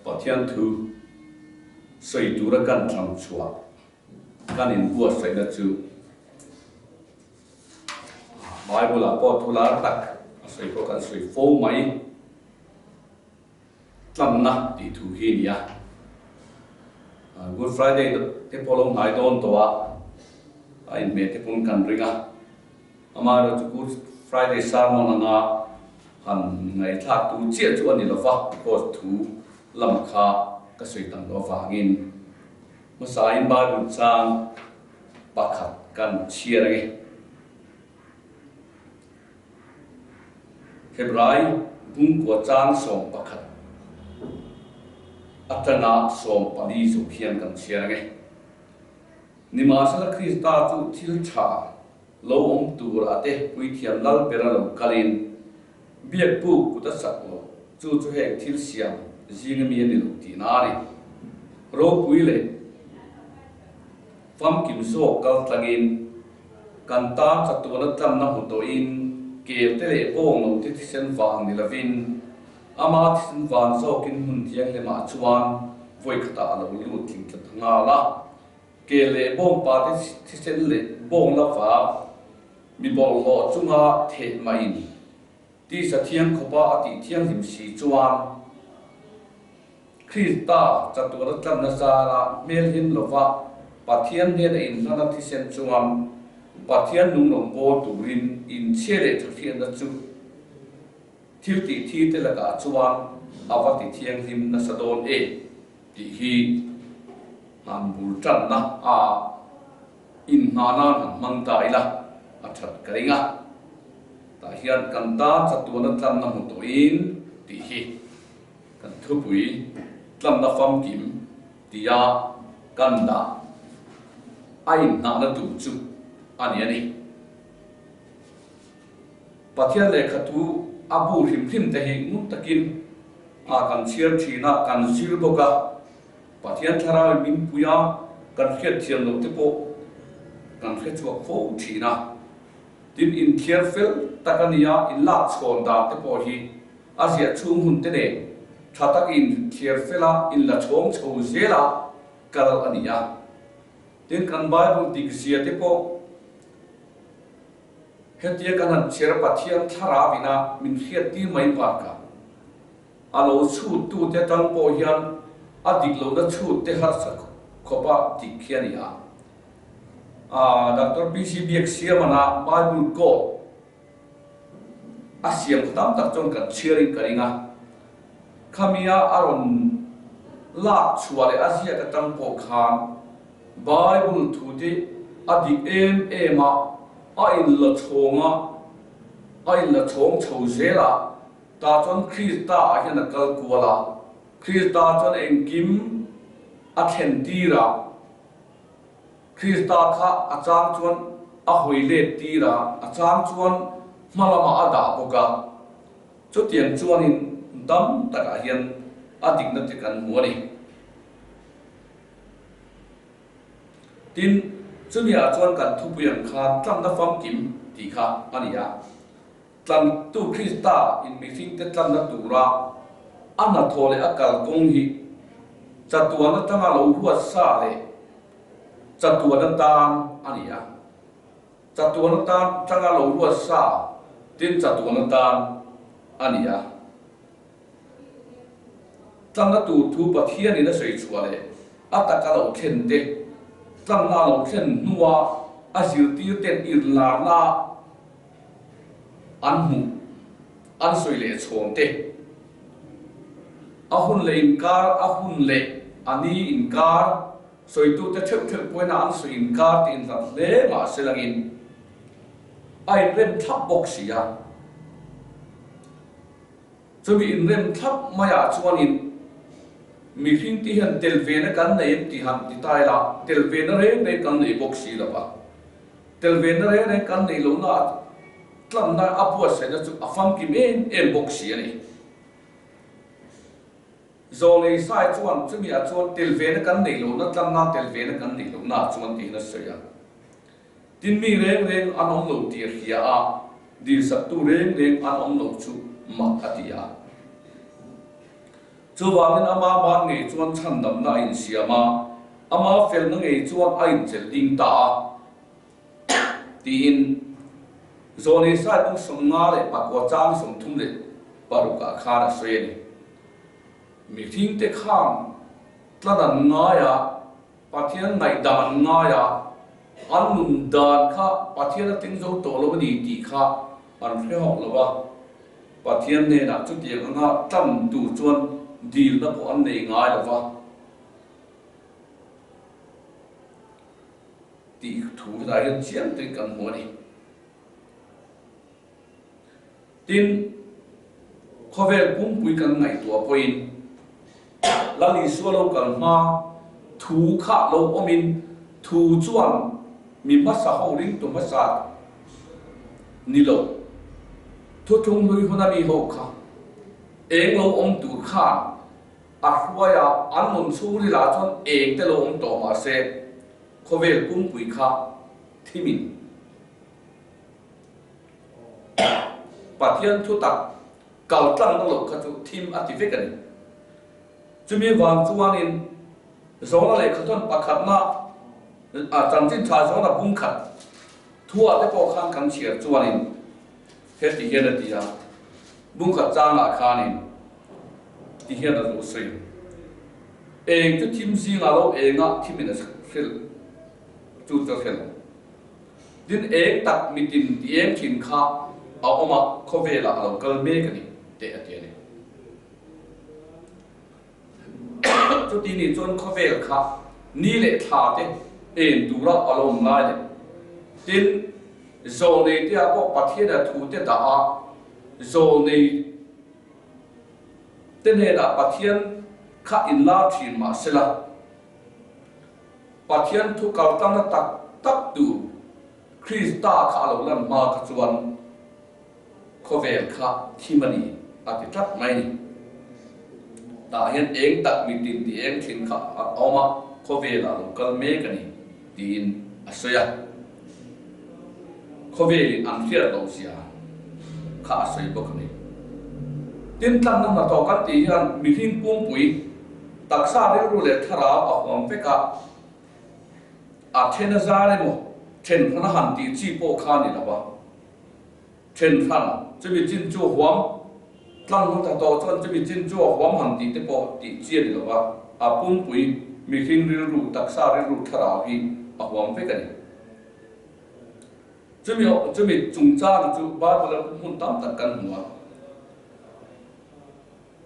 Pathian thu soi tu ra kan thang chua kan in bua sai na chu Bible a po thula tak soi ko kan soi fo mai tlam na ti thu hi nia Good Friday te polong hai don to a in me te pun kan ringa ama ro Good Friday sermon anga han ngai thak tu chia chu ani lo fa because thu lam kha ka soi tang lo wangin masa in Bible chang pakhat kan chia rangi Hebrai bung ko chang som pakhat atana som pali zo khian kan chia rangi nima sala Krista chu thil tha lo om tu ra te pui thiam lal pera lo kalin biak pu ku ta sak lo chu chu hek thil siam jing mi ni lo ti na ri ro pui le fam kim so kal tlangin kan ta cha tu na tam na hu to in ke te le bong lo ti sen wang ni lavin ama ti sen wang so kin hun thiang le ma chuan voi khata lo lu ting tla nga la ke le bong pa ti sen le bong la fa mi bol lo chunga the ma in ti sa thiang khopa ati thiang him si chuan Krista cha tu na tam na sa la mel hin lo wa Pathian ne in na thi sen chuan Pathian nung long bo turin in chere thian na chu thil ti thi te la ka chuan awati thiang him na sadon e ti hi han bul tan na a in na na mang tai la a that karinga ta hian kan ta cha tu na tam na mu to in ti hi kan thu pui tlam na fam kim tia kan da ai na na tu chu ani ani Pathian le khatu abu him him te hi nu takin a kan chiar thina kan zil boka Pathian thara min puya kan khet thiam lo te po kan khet chuak fo thina tin in careful takania in la chon da te po hi azia chung hun te ne thatak in careful in la chong chho zela kal ania tin kan Bible dik sia te po hetia kan cher Pathian thara bina min khiat ti mai pa ka alo chu tu te tang po hian adik lo da chu te har sak khopa tik khiania Dr. BC Biexia mana Bible ko asiam tam tak chong kan sharing karinga khamia aron la chuale asia ka tang po khan Bible thu te adi ema a in la chong chho zela ta chon Krista a hian kal kuala Krista chon engkim a then tira Krista kha achang chuan a hoile tira achang chuan malama ada boka chutian chuan in dam taka hian adik na te kan muani tin chumia chuan kan thupuyang kha tlam na fam kim ti kha ania tlam tu Krista in meeting te tlam na tura ana thole akal kong hi chatuana tanga lo huat sa le chatuana tan ania chatuana tan tanga lo huat sa tin chatuana tan ania tlam na tu thu Pathian in a sei chuale ataka lo khen te tlam na lo khen nuwa azil ti ten ir la na anhu an soi le chom te ahun le inkar ahun le ani inkar soi tu te thep thep poina an soi inkar tin la le ma selangin ai rem thap boxia chumi in rem thap maya chuanin mi hing ti han telvena kan nei ti han ti tai la telvena re nei kan nei boxi la ba telvena re nei kan nei lo na tlam na apua se na chu afam ki men em boxi ani zole sai chuan chumi a chuan telvena kan nei lo na tlam na telvena kan nei lo na chuan ti na soya tin mi reng reng anom lo ti hia a di sa tu reng reng anom lo chu ma atia chu wangin ama ban ngei chuan chan dam na in siama ama fel na ngei chuan a in chel ding ta ti in zoni sai bung som nga le pakwa chang som thum le paruka khana soyeni mi thing te kham tladan nga ya pathian nai daman nga ya an nun dan kha pathian ting zo to lo ni ti kha an hre hok lo wa pathian ne na chu ti nga tam tu chuan dil na ko an nei ngai lo wa ti thu da yan chiam te kan mo ni tin khovel pum pui kan ngai tua poin lali sualo kan ma thu kha lo omin thu chuan mi masa ho ring tu masa ni lo thu thung lui hona mi ho kha eng lo om tu kha a hruaya an mon chu ri la chon eng te lo om to ma se khovel pum pui kha thimin pathian thu tak kal tlang no lo kha chu thim ativekan chumi wang chuan in zona le khaton pakhat na a chanjin tha zona bung khat thua te po khan kan chiar chuan in he ti hian atia bung khat chang a khan in ti hian a lo sei eng chu thim zinga lo enga thimin a khil chu cho khel din eng tak mitin ti eng thin kha a oma khovela lo kal me kani te atia ni chu ti ni chon khovel kha ni le tha te en dura alom lai le tin zo nei te a ko pathian a thu te da a zo nei te ne da pathian kha in la thin ma sela pathian thu kal tam na tak tak tu krista kha lo lan ma kha chuan khovel kha thimani a ti tlat mai ni ta hian eng tak mi tin ti eng thin kha oma khovela lo kal me kani tin asoya khoveli an fiar lo sia kha asoi bokani tin tlan na to kan ti hian mi thin pum pui taksa re ru le thara a hom pe ka a thena za le mo then phana han ti chi po kha ni la ba then phan chumi chin chu huam tlang no ta to chon chumi chin chu huam han ti te po ti chi ni la ba a pum pui mi thin ri ru taksa re ru thara hi a huam pe ka ni chumi chung cha chu ba ba hun tam tak kan huwa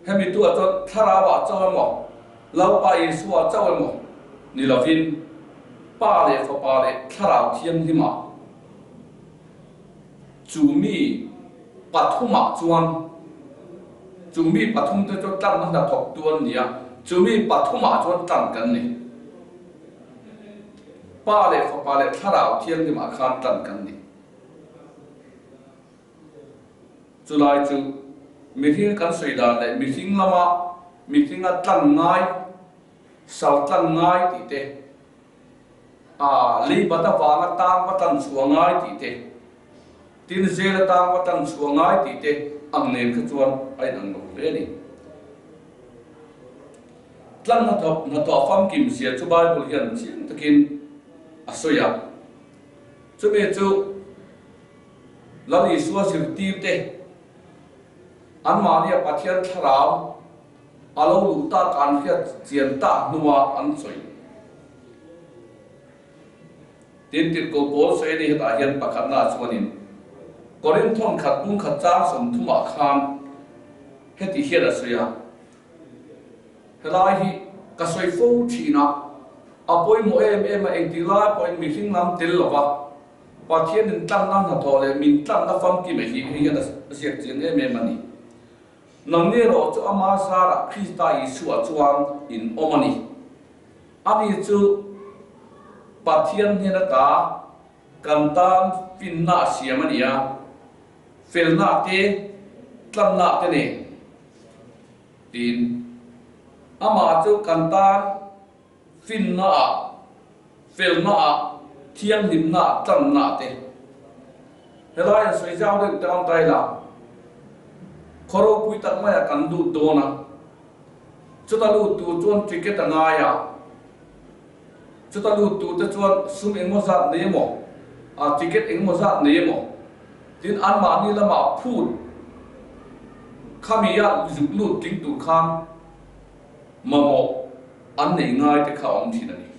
hemi tu a chon thara ba chaw mo lau pa i suwa chaw mo ni lovin pa le fa pa le thara thiam hi ma chumi pathuma chuan chumi pathum te cho tlang na thok tuan nia chumi pathuma chuan tlang kan ni pa le fa pa le thara thiam hi ma khan tlang kan ni chulai chu mi thing kan soi da le mi thing lama mi thing a tlang ngai sau tlang ngai ti te a li bata wanga tang batan chuangai ti te tin zela tang batan chuangai ti te ang nen kha chuan ai nang no le ni tlang na to fam kim sia chu bible hian chin takin asoya chu me chu lali suwa sir ti te an mania pathian tharau alo lu ta kan khia chian ta nuwa an soi tin tin ko bol sei ni heta hian pakhat na chuanin korin thon khat bung khat chang som thuma khan heti hian asoya helai hi ka soi fo thina apoi mo em eng ti la point meeting nam tel lova pathian in tlang nam na thole min tlang na fam ki me hi hian asiak ching em mani nang ne ro chu ama sara krista isu a chuang in omani ani chu pathian ne na ta kantan finna siamania felna te tlanna te ne tin ama chu kantan finna felna thiam himna tlanna te helai soi jao de tang tai la khoro pui tak maya kan du dona chút ta lu tu chuan ticket ta ngai à chút ta lu tu ta chuan sum eng mo zat nei mo ticket eng mo zat nei mo tin an ma ni lama phut khamia zuk lu ting tu khan mamo an nei ngai te kha om thin ani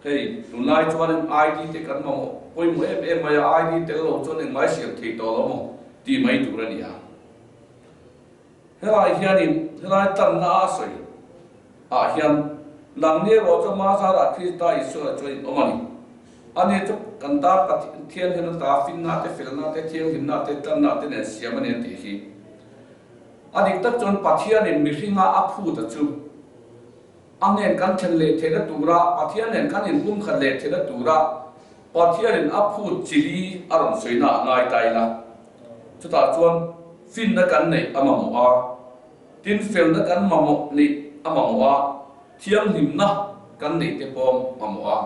hei tunlai chuan ID te kan mamo poi mo em maya ID te lo chuan eng mai siam thei to lo mo ti mai tu ra ni a helai hianin helai tan na soi hian lang ne ro cho ma sa ra Krista Isu a choi omani ane chu kan ta ka thian hen ta fin na te fel na te thiang hin na te tan na te ne siam ne ti hi adik tak chon pathian in mi hringa a phu ta chu angen kan chen le the na tura pathian nen kan in pum khat le the na tura pathian in a phu chili aron soina ngai tai la chu ta chuan fin na kan nei amamo a tin fel na kan mamo ni amamo a thiang him na kan nei te pom amo a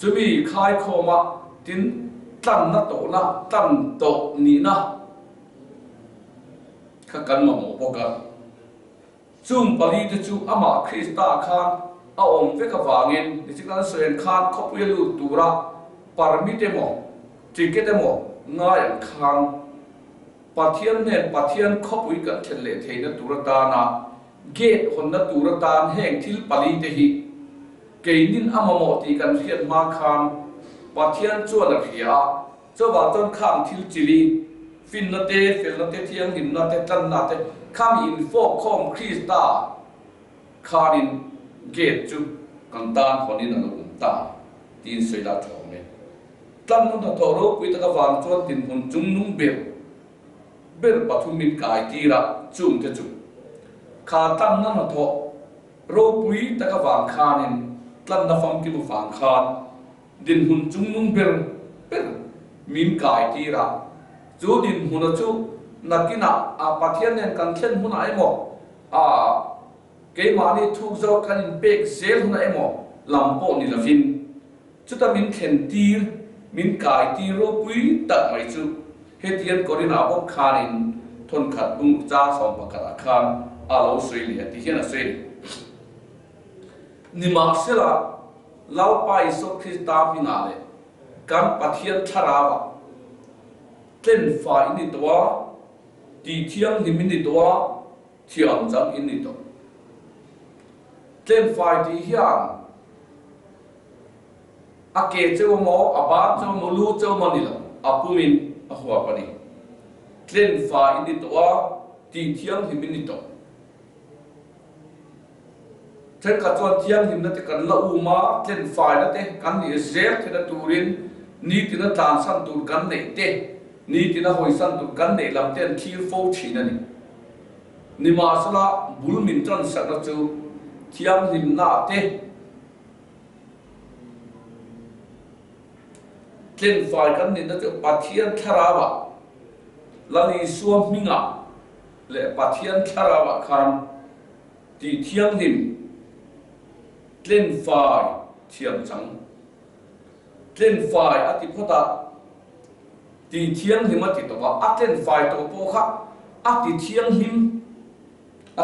chumi khai khoma tin tan na to na tan to ni na kha kan mamo poka chung pali te chu ama Krista khan a om ve ka wangin ni chikan soen khan khopuyelu tura parmite mo ticket mo ngai khan pathian ne pathian khopui kan thele theina turata na gate honna turatan heng thil pali te hi keinin amamo ti kan hiat ma khan pathian chuan a khia cho ba ton kham thil chili fin na te fel na te thiang him na te tan na te kham in fo khom Krista kharin gate chu kan tan honin an ta tin sei la thong ne tan no tho ro pui ta ka wang chuan tin hun chung nung ber pathumin kai ti ra chung te chu kha tan na no tho ro pui ta ka wang khanin tlan na fam ki mu wang khan din hun chung nung ber min kai ti ra chu din hun chu nakina pathian nen kan thlen hun ai mo ke mani thuk zo kan in pek zel hun ai mo lampo ni la fin chu ta min thlen tir min kai ti ro pui tak mai chu hetian korina bok khanin thon khat bung cha som pakara khan alo Australia ti hian Australia ni ma sela lau pai so Krista finale kan pathian tharawa tlen fa ini towa ti thiang ni min ni towa thiam jang in ni to tlen fa ti hian ake cheu mo aba cheu mo lu cheu mo ni la apumin ahwa pani tlen fa ini towa ti thiang ni min ni to chen ka chuan thiang him na te kan la u ma tlen fa na te kan ni zel the na turin ni ti na tan san tur kan nei te ni ti na hoi san tur kan nei lam ten thir fo thina ni ma sala bul min tran sa na chu thiang him na te tlen fa kan ni na chu pathian tharawa lani suam minga le pathian tharawa khan ti thiang him tlen fai thiam chang tlen fai ati phota ti thiang him ati to a tlen fai to po kha ati thiang him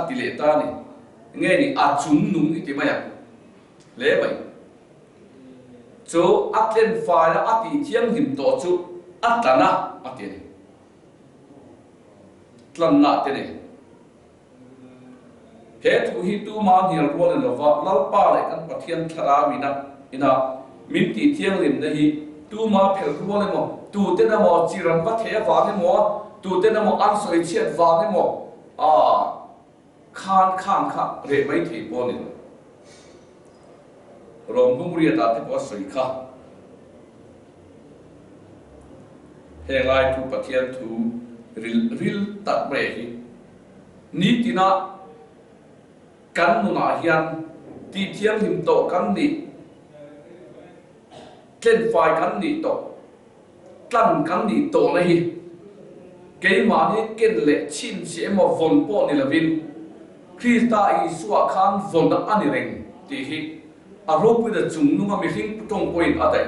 ati le ta ni nge ni a chung nung iti maya le mai cho a tlen fai la ati thiang him to chu atana ati ni tlan na te ni he thu hi tu ma hil ro le wa lau pa le kan pathian thara mina ina min ti thiang lim na hi tu ma phel ro le mo tu te na mo chiran pa the wa ne mo tu te na mo an soi chiat wa ne mo khan kha re mai thi bo ni rom bung ri ta te po soi kha he lai tu pathian thu ril tak bre hi ni tina kan nu na hian ti thiang him to kan ni tlen fai kan ni to tlan kan ni to na hi ke ma ni ken le chin che mo von po ni lavin Krista Isu khan von da ani reng ti hi a ro pu da chung nu ma mi hing tong point a dai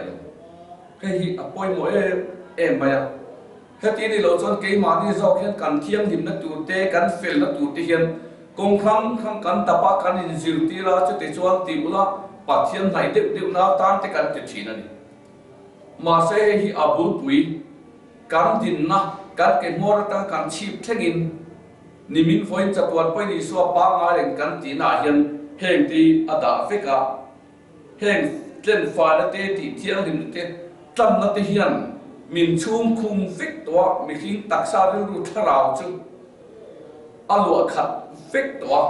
ke hi a poi mo em ba ya he ti ni lo chon ke ma ni zo khen kan thiang him na tu te kan fel na tu ti hian công khang khang kan tapa kan in zir ti ra chu te chuan ti ula pathian nai deuh na tan te kan te thin ani ma se hi abul pui kan din na kan ke mor ta kan chip thengin nimin voin chatuan poi ni so pa nga len kan ti na hian heng ti ada feka heng tlen fa na te ti thiang lim te tam na te hian min chum khum fik to mi king taksa ru tharau chu alu khat fik to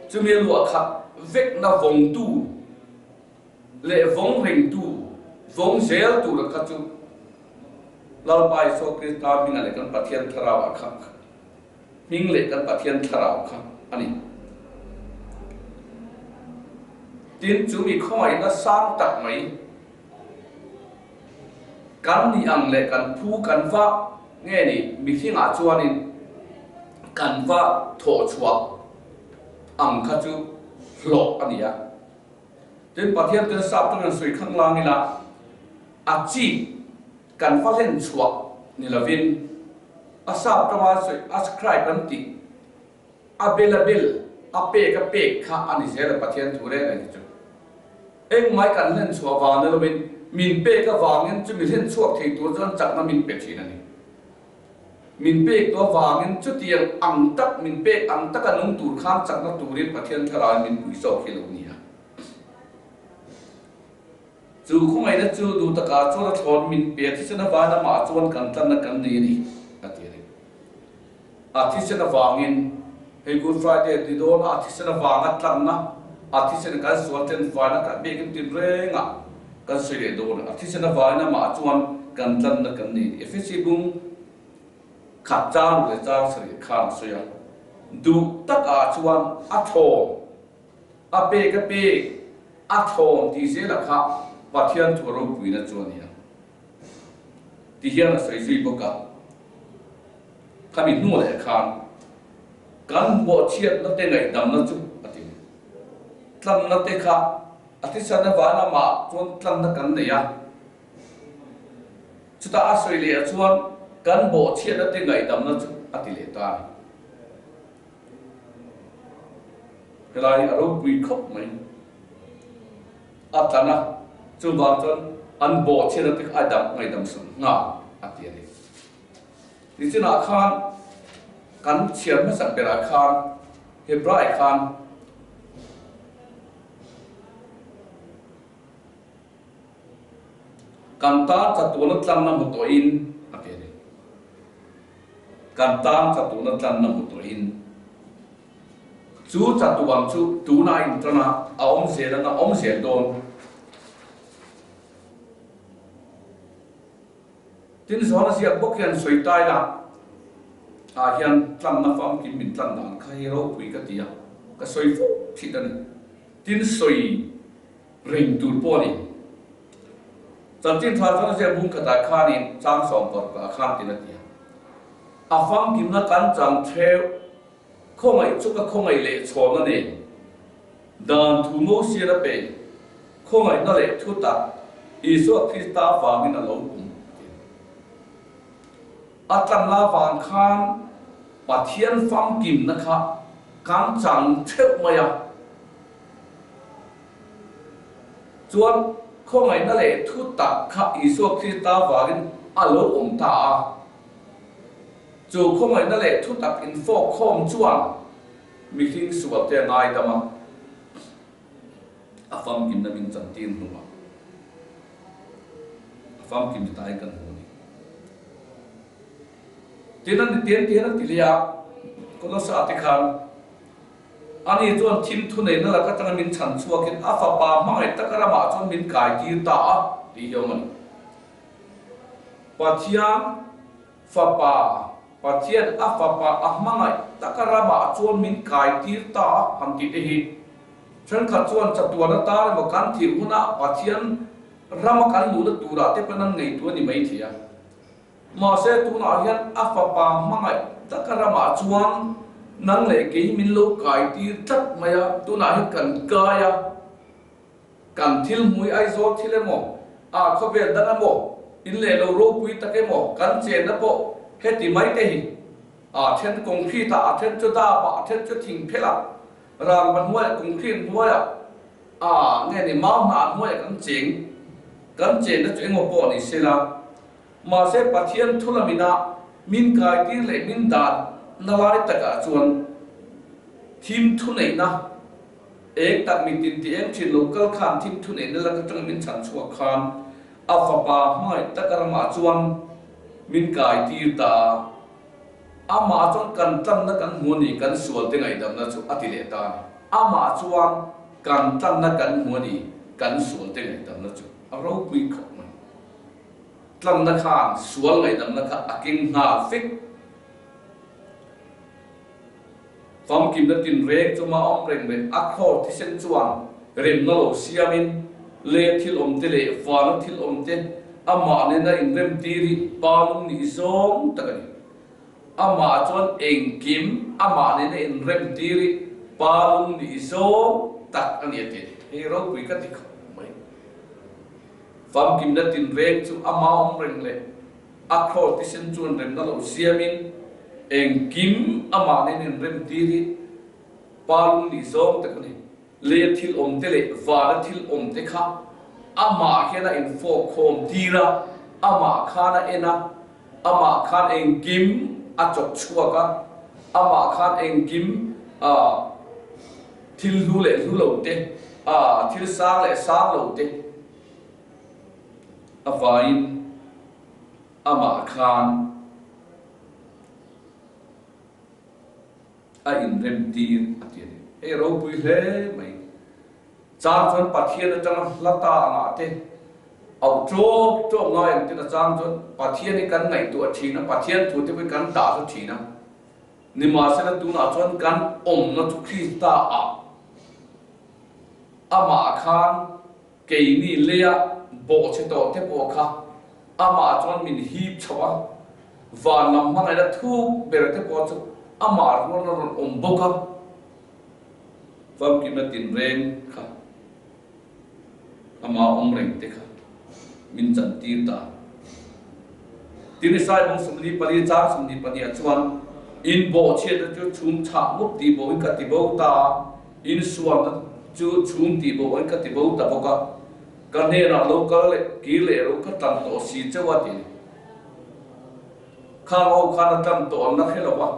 chu mi lu khat vek na vong tu le vong ring tu vong zel tu la khat chu lalpai so krista minga le kan pathian tharau kha ming le kan pathian tharau kha ani tin chu mi khoi na sang tak mai kan ni ang le kan phu kan va nghe ni mi thinga chuanin kan va tho chua ang kha chu lo ania tin pathian te sap tu sui khang lang ila a chi kan va len chua ni lavin a sap ta ma sui ascribe kan ti available a pe ka pe kha ani zela pathian thu re ani chu eng mai kan len chua wa na lavin min pe ka wangin chu mi len chuak thei tur jan chak na min pe thin ani min pe to wangin chu tiang ang tak min pe ang tak anung tur kham chak na turin pathian thara min pui so khelo ni ha chu khumai na chu du ta ka chu na thon min pe thi chana wa na ma chuan kan tan na kan ni ni ati ri a thi chana wangin hey good friday di don a thi chana wanga tlan na a thi chana ka sual ten wa na ka be kin tin renga kan sui le don a thi chana wa na ma chuan kan tlan na kan ni efesi bung khát chan le chan sri khan suya du tak a chuan a thom a pe ka pe a thom ti se la kha pathian thuro pui na chuan ya ti hian a soi zui boka kami nu le khan kan bo chiat na te ngai dam na chu ati tlam na te kha ati sana wa na ma chuan tlam na kan ne ya chuta a soi le chuan kan bo chiat na te ngai dam na chu ati le ta kelai aro pui khop mai atana chu ba chon an bo chiat na te adam ngai dam sun nga ati ni ni china khan kan chiam na sak bera khan hebrai khan kan ta chatu na tlam na mo to in kan tam chatu na tlan na muto in chu chatu wang chu tu na in trana aom se na om se don tin so na sia bokyan soi tai la a hian tlan na fam kin min tlan dan kha hero pui ka tia ka soi fu thi dan tin soi ring tu po ni chan tin tha so na sia bung ka ta kha ni chang som por ka khan tin na tia a fam kim na kan chang theu khongai chu ka khongai le chom na ne dan thu mo sia ra pe khongai na le thu ta isu krista wang in a lo atlam la wang khan pathian fam kim na kha kan chang theu maya chuan khongai na le thu ta kha isu krista wang in a lo ta chu khomai na le thu tak in fo khom chuan mi hing suwa te ngai dama afam kim na min chan tin huma afam kim tai kan hu ni tinan tian tilia kono sa ati khan ani chuan thim thu nei na la ka tang min chan chuwa kin afa pa mai takara ma chuan min kai ti ta ti hiaman pathian fa pa pathian afapa ahmangai takarama chuan min kai tir ta hamti te hi than kha chuan chatuana ta mo kan thir huna pathian rama kan lu na tura te panan nei tu ni mai thia ma se tu na hian afapa ahmangai takarama chuan nang le ke min lo kai tir tak maya tu na hi kan kaya kan thil mui ai zo thile mo a khober dana mo in le lo ro pui ta ke mo kan chen na po heti mai te hi à thiên công phi ta thiên cho ta ba thiên cho thình phê là rằng mình mua công phi mua à nghe này máu mà mua cái chuyện đó chuyện một bộ này sẽ là mà sẽ phát hiện thu là mình cái tiếng lệ mình đàn nó lại tất cả chuồn team thu này na ek tak mình tin tiếng trên local khan team thu này là cái trong mình sản xuất khan alpha mai tất cả mà chuồn mình cái tiếng ta ama chuan kan tan na kan huni kan sual te ngai dam na chu atile ta ama chuan kan tan na kan huni kan sual te ngai dam na chu aro pui kho man tlan na khan sual ngai dam na kha aking na fik fam kim na tin rek chu ma om reng ben akho thi sen chuan rem na lo siamin le thil om te le fa na thil om te ama ne na in rem tiri palung ni zong takani ama chuan eng kim ama ne in rem tiri palung ni zo tak ani ate hero pui ka ti mai fam kim na tin reng chu ama om reng le akho ti sen chuan rem na lo siamin eng kim ama ne in rem tiri palung ni zo tak ani le thil om te le va thil om te kha ama khena in fo khom tira ama khana ena ama khan eng kim a chok chua ka ama khan eng kim thil lu le lu lo te thil sang le sang lo te avain ama khan a in rem tir atian e ro pui hle mai chang chon pathian atang lata anga te au chok ngai tin chang chon pathian ni kan ngai tu thina pathian thu te bai kan ta su thina ni ma se na tu na chon kan om na chu krista ama khan ke ni leya bo che to te bo kha ama chon min hi chawa van lam ma ngai da thu ber te bo chu ama ron om bo ka fam kim na tin reng kha ama om reng te kha min chan tir ta tin sai bong sumni pali cha sumni pani chuan in bo che da chu chum cha mup ti bo in ka ti bo ta in suam da chu chum ti bo in ka ti bo ta bo ka kan ne na lo ka le ki le ro ka tan to si chawa ti khang o khan tan to na khelo wa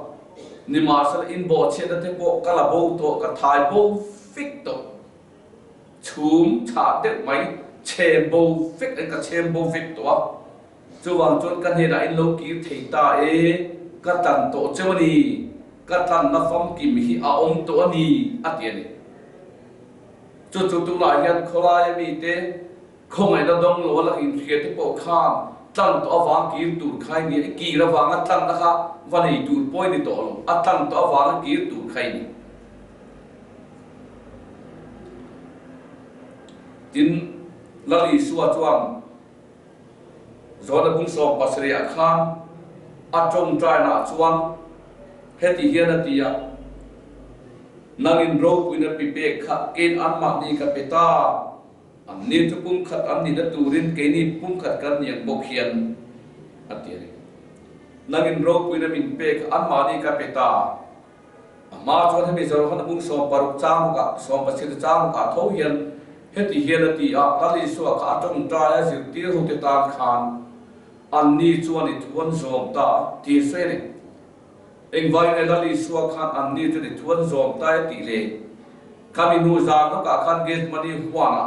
ni ma sal in bo che da te bo ka la bo to ka thai bo fik to chum cha te mai chen bo fik en ka chen bo fik to chu wang chon kan he na in lo ki thei ta ka tan to chewani ka tan na fam ki mi hi a om to ani atiani chu tu la hian khola ya mi te khongai da dong lo la in khia te po kham tan to awang ki tur khai ni ki ra wang a tan na kha vanei tur poi ni to lo a tan to awang ki tur khai ni tin lali suwa chuan zona bung so pasri akhan atong trai na chuan heti hian atia nangin ro puina pipe kha ken an ma ni ka peta an ni tu pum khat an ni da turin ke ni pum khat kan yang bok hian atia nangin ro puina min pe an ma ni ka peta ma chuan hemi zor han bung so paruk chang ka so pasir chang ka tho hian heti hian ati lali suwa ka atong trai zir tir hu te tan khan an ni chuan i thuan zom ta ti se ne eng vai ne lali suwa khan an ni chu ni thuan zom ta ti le kami nu za no ka khan get mani huanga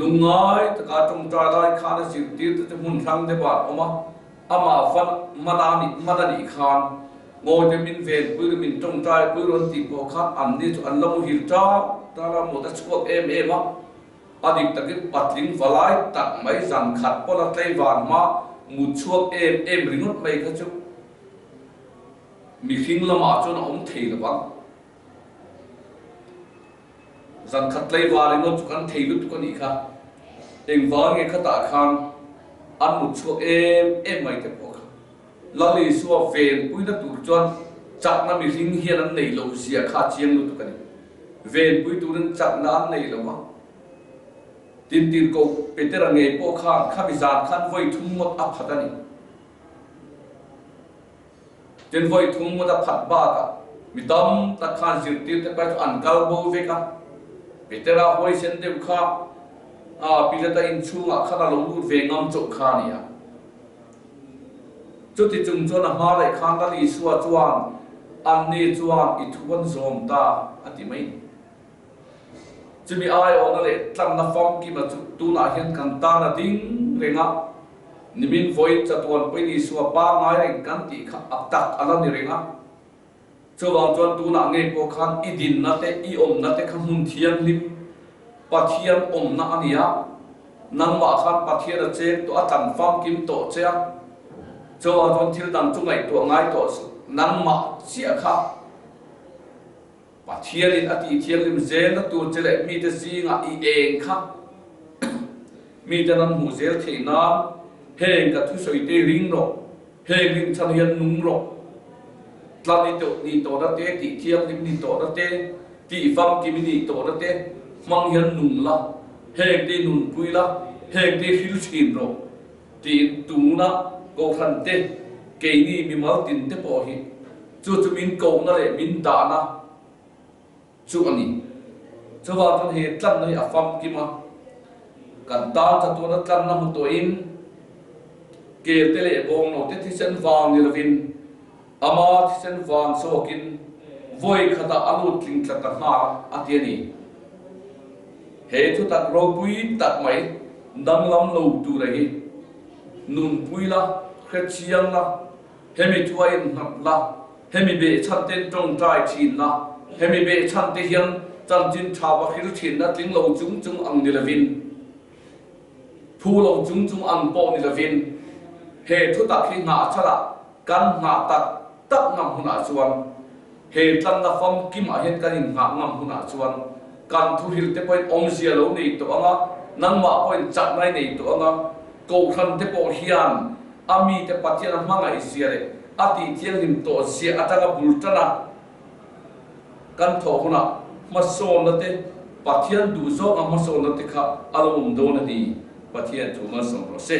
lungai ta ka tong trai lai khan zir tir te mun thang de ba oma ama fan manani khan ngồi te min ven pui min tong trai pui ron ti bo khan an ni chu an lamu hil ta la mo ta chuak em a adik takin patling valai tak mai zan khat pola tlei van ma mu chuak em ringot mai kha chu mi khing lama chon om thei la bang zan khat tlei wa ringot chu kan thei lu tu kan i kha eng wa nge kha ta khan an mu chuak em mai te po kha lali suwa ven pui na tur chon chak na mi khing hian an nei lo sia kha chiang lu tu kan ven pui tu ren chak na an nei lo ma tin ko petera nge po khan khabizan khan voi thum mot a phatani trên voi thung mà ta phật ba ta mi tâm ta khan zir tir ta ka an kal bo ve ka petera hoi sen de kha pilata in chunga khana lo lu ve ngam chok kha nia chu ti chung chona ma lai khan ta li suwa chuan an ni chuan I thuan zom ta ati mai chumi ai ona le tlang na fam ki ma tu na hian kan ta na ding renga nimin voi chatuan poi ni suwa pa ngai reng kan ti kha aptak ala ni renga chawang chuan tu na nge ko khan I din na te I om na te kha mun thiam lim pathian om na ania nang ma khan pathian a che to atan fam kim to chea chawang chuan thil dang chu ngai to ngai to nang ma chia kha pathian in ati thiam lim zel na tu chele mi te zinga I eng kha mi te nan mu zel theina heng ka thu soi te ring ro heng ring chan hian nung ro tlan ni to da te ti thiam lim ni to da te ti fam kim ni to da te mang hian nung la heng te nun pui la heng te hil chin ro ti tu na ko khan te ke ni mi mal tin te po hi chu min ko na le min da na chu ani chu wa ton he tlan noi a fam ki ma kan ta ta to na tlan na mu to in ke te le bong no te thi sen wang ni lovin ama thi sen wang so kin voi khata alu tling tla ta na atiani he thu tak ro pui tak mai dang lam lo tu rahi nun pui la khet chiang la hemi thuain nap la hemi be chan ten tong trai chin la hemi be chan te hian chan chin tha wa khil thin na tling lo chung chung ang ni lovin phu lo chung chung ang po ni lovin he thu tak hi nga chala kan nga tak ngam huna chuan he tlan na fam kim a hian kan in nga ngam huna chuan kan thu hil te point om zia lo nei to anga nang ma point chak nai nei to anga ko khan te po hian ami te pathian ma ngai sia le ati thiang lim to sia atanga bultana kan tho huna ma so na te pathian du zo ma so na te kha alom do na di pathian thu ma so ro se